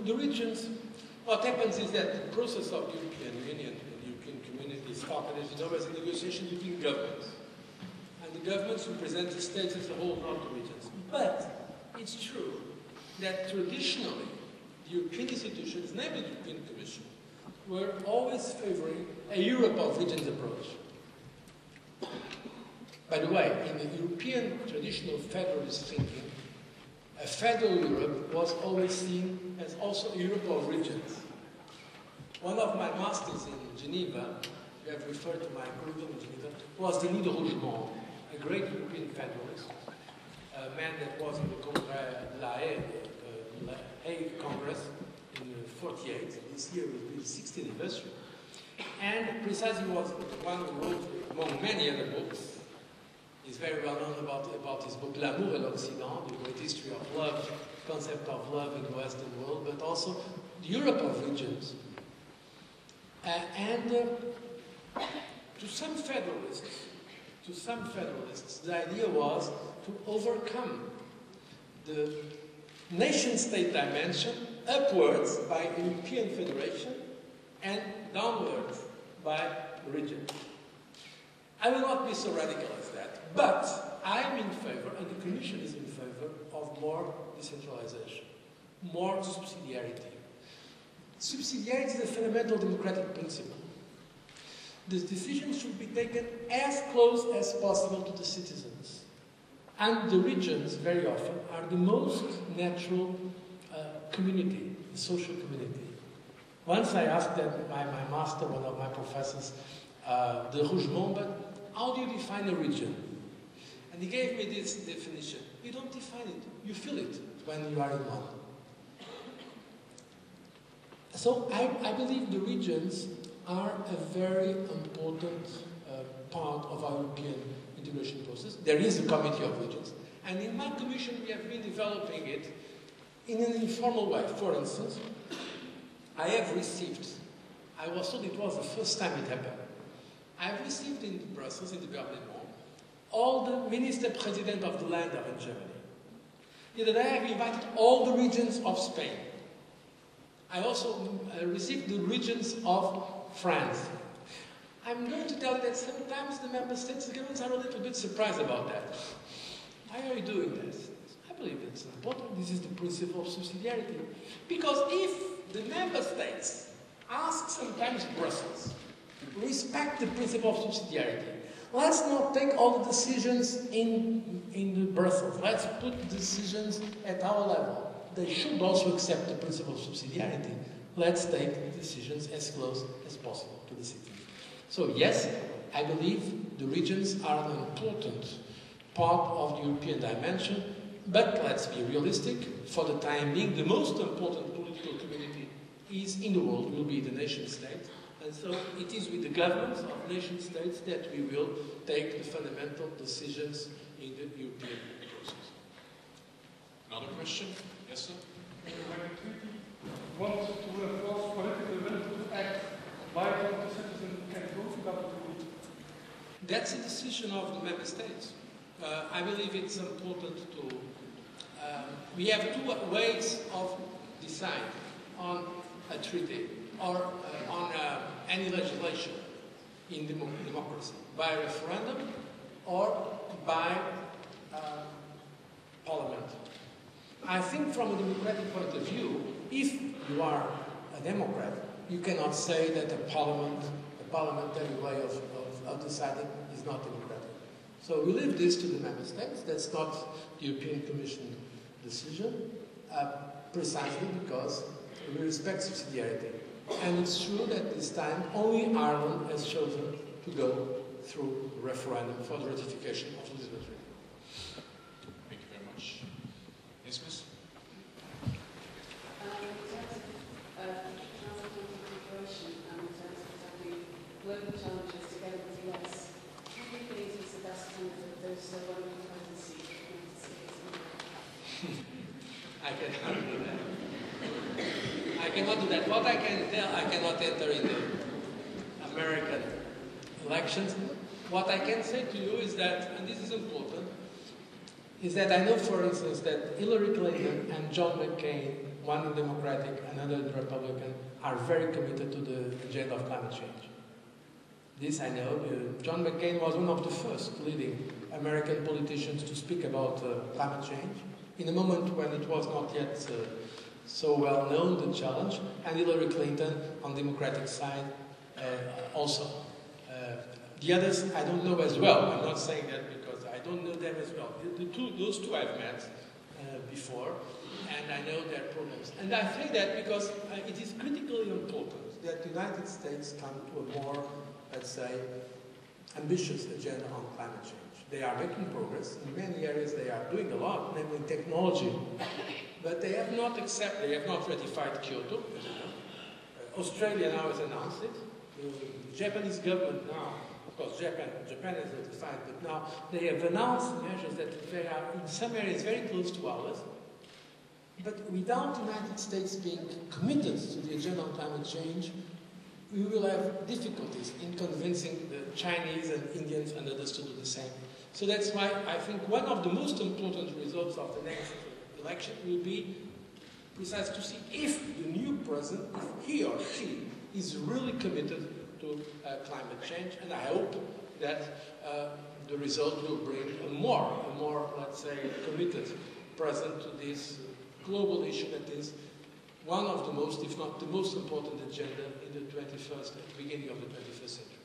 the regions, what happens is that the process of European Union and European community started, as you know, as a negotiation between governments. And the governments represent the states as a whole, not the regions. But it's true that traditionally, the European institutions, namely the European Commission, were always favoring a Europe of regions approach. By the way, in the European traditional federalist thinking, a federal Europe was always seen as also a Europe of regions. One of my masters in Geneva, you have referred to my curriculum in Geneva, was Denis de Rougemont, a great European federalist, a man that was in the Hague Congress in 1948. This year will be the 60th anniversary. And precisely was the one who wrote, among many other books, he's very well known about his book L'amour et l'Occident, the great history of love, concept of love in the Western world, but also the Europe of regions. To some federalists, the idea was to overcome the nation-state dimension upwards by European federation and downwards by region. I will not be so radical as that, but I'm in favor, and the Commission is in favor, of more decentralization, more subsidiarity. Subsidiarity is a fundamental democratic principle. The decisions should be taken as close as possible to the citizens. And the regions, very often, are the most natural community, the social community. Once I asked my master, one of my professors, de Rougemont, but how do you define a region? And he gave me this definition. You don't define it, you feel it when you are in one. So I believe the regions are a very important part of our European integration process. There is a Committee of Regions. And in my commission, we have been developing it in an informal way. For instance, I have received, I was told it was the first time it happened, I have received in Brussels, in the Gouvernement, all the Minister President of the land of in Germany. The other day I have invited all the regions of Spain. I also received the regions of France. I'm going to tell you that sometimes the member states, the governments are a little bit surprised about that. Why are you doing this? I believe it's important. This is the principle of subsidiarity. Because if the member states ask sometimes Brussels, respect the principle of subsidiarity. Let's not take all the decisions in Brussels. Let's put the decisions at our level. They should also accept the principle of subsidiarity. Let's take decisions as close as possible to the citizens. So yes, I believe the regions are an important part of the European dimension, but let's be realistic. For the time being, the most important political community is in the world will be the nation state. And so it is with the governments of nation states that we will take the fundamental decisions in the European process. Another question? Yes, sir? When the treaty wants to enforce political will to act, why don't the citizen can vote without the treaty? That's a decision of the member states. I believe it's important to... we have two ways of deciding on a treaty or on any legislation in democracy, by referendum or by parliament. I think from a democratic point of view, if you are a Democrat, you cannot say that a parliamentary way of deciding is not democratic. So we leave this to the member states. That's not the European Commission decision, precisely because we respect subsidiarity. And it's true that this time only Ireland has chosen to go through a referendum for the ratification of the Lisbon Treaty. Thank you very much. Yes, Miss? Global challenges together with the US. Who do you believe is the best candidate for those wonderful presidency? I cannot do that. I cannot do that. What I can tell, I cannot enter in the American elections. What I can say to you is that, and this is important, is that I know, for instance, that Hillary Clinton and John McCain, one in Democratic, another in Republican, are very committed to the agenda of climate change. This I know. John McCain was one of the first leading American politicians to speak about climate change, in a moment when it was not yet so well known, the challenge, and Hillary Clinton on the Democratic side also. The others I don't know as well. I'm not saying that because I don't know them as well. Those two I've met before, and I know their problems. And I say that because it is critically important that the United States come to a more, let's say, ambitious agenda on climate change. They are making progress. In many areas they are doing a lot, namely technology. But they have not ratified Kyoto, as you know. Australia now has announced it. The Japanese government now, of course Japan has ratified, but now they have announced measures that they are in some areas very close to ours. But without the United States being committed to the agenda on climate change, we will have difficulties in convincing the Chinese and Indians and others to do the same. So that's why I think one of the most important results of the next election will be precisely to see if the new president, if he or she is really committed to climate change, and I hope that the result will bring a more, let's say, committed president to this global issue that is one of the most, if not the most important agenda in the 21st, beginning of the 21st century.